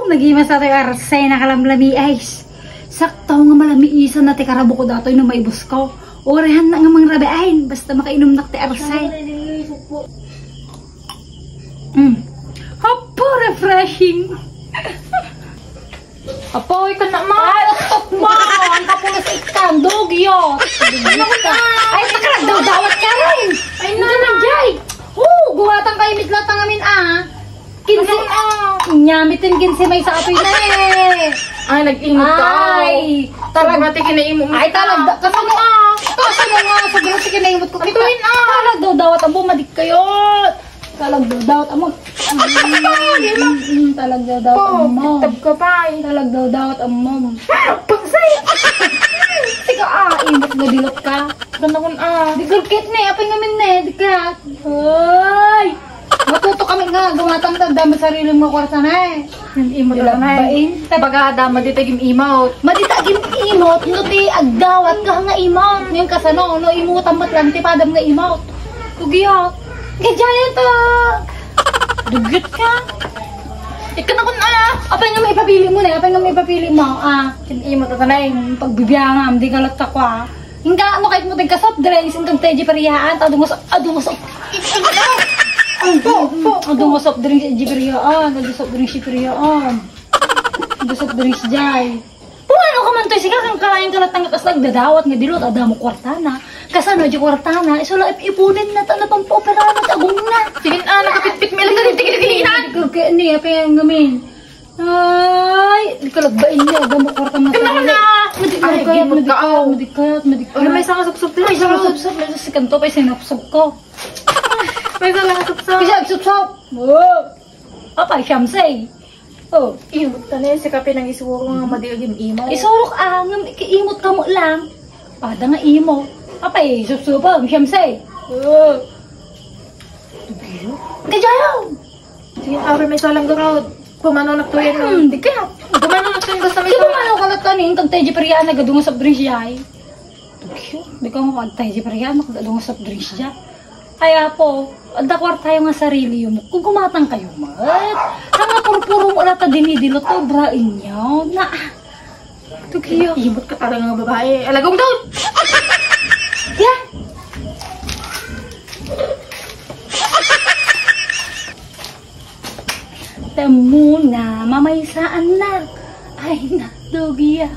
Nagima sa tayo arsay na kalamlami guys. Saktaw nga malami isa na tikarabo ko datoy no maibos ko. Orehan na nga mga rabain basta makainom na ti arsay. Hapo refreshing. Apoy ka na ma. Ay, stop mo. Ang kapulas ikan dogyo. Ay, takarag dawat ka rin. Ay naman jay. Guwatang kayo mitlatang amin Kinsin nyamitin kinsi may sa apoy na eh. Ay, nag-ingot ka. Ay, Taragati kinaimot mo. Ay, talag kasi nga. Kasi nga, sabi ko kinaimot ko. Atuin Talag daw dawat amo, madik kayo. Talag daw dawat amo. Talag daw dawat amo. Kitab ka pa. Talag daw dawat amo. Pagsay. Sige imot na dilot ka. Ganda ko Di gulkit na, apay ngamin na di ka. Ay! Matuto kami nga, gumatang tanda sarili mo kwarta na eh. Imot lang na eh. Baga madita gim imot. Madita gim imot, no ti agdawat ka nga imot. Ngayon kasano, no imutan ba't lang ti padam nga imot. Tugiyot. Gajayan ta. Dugyot ka. Ika na kun Apay nga may ipapili mo na, apay nga may ipapili mo. Imot at anay. Pagbibiyangam, di galat ka kwa. Hingga ano kahit mo tag kasap, dres, hinggang teji parihaan, adungos. Adungos soft drinks sa Jibriyaan, adungos soft drinks si Jibriyaan. Adungos soft drinks jay. Ano ka man to, siga kang kalayan ka natang kas nagdadawat nga dilot, adamo kwartana. Kasano di kwartana, isula ipunin na ta na pang paoperahan at agong na. Sige nakapitpit mo lang ka tigil-tigilinan. Kaya niya, pa yung gamin. Ay, di ka lagbain niya, adamo kwarta mo sa rin. Madikat. Ano may isang kasupsup din? May isang kasupsup, may isang kanto pa sinapsup ko. May isang kasupsup. Isang kasupsup. Apa, siyamsay. Imot ka na si kape ng isuro nga madiagim imot. Isurok iimot ka mo lang. Pada nga imo. Apa supsupam, siyamsay. Gajayaw. Sige, abre may salang garod. Pumanaw na tuyan mo. Di ka. Pumanaw na tuyan basta may Di pumanaw ka na tanin, tag tayo jipariyan, nagadungo sa brinsyay. Di ka mo pag tayo jipariyan, nagadungo sa brinsyay. Kaya po, dakwar tayo nga sarili mo. Kung kumatang kayo, mat. Nga puro-puro mo lata dinidilo to, brain nyo. Tugiyo. Imot ka talaga nga babae. Alagong daw! Yan! Tamo na, mamaysaan na. Ay na, Tugiyo.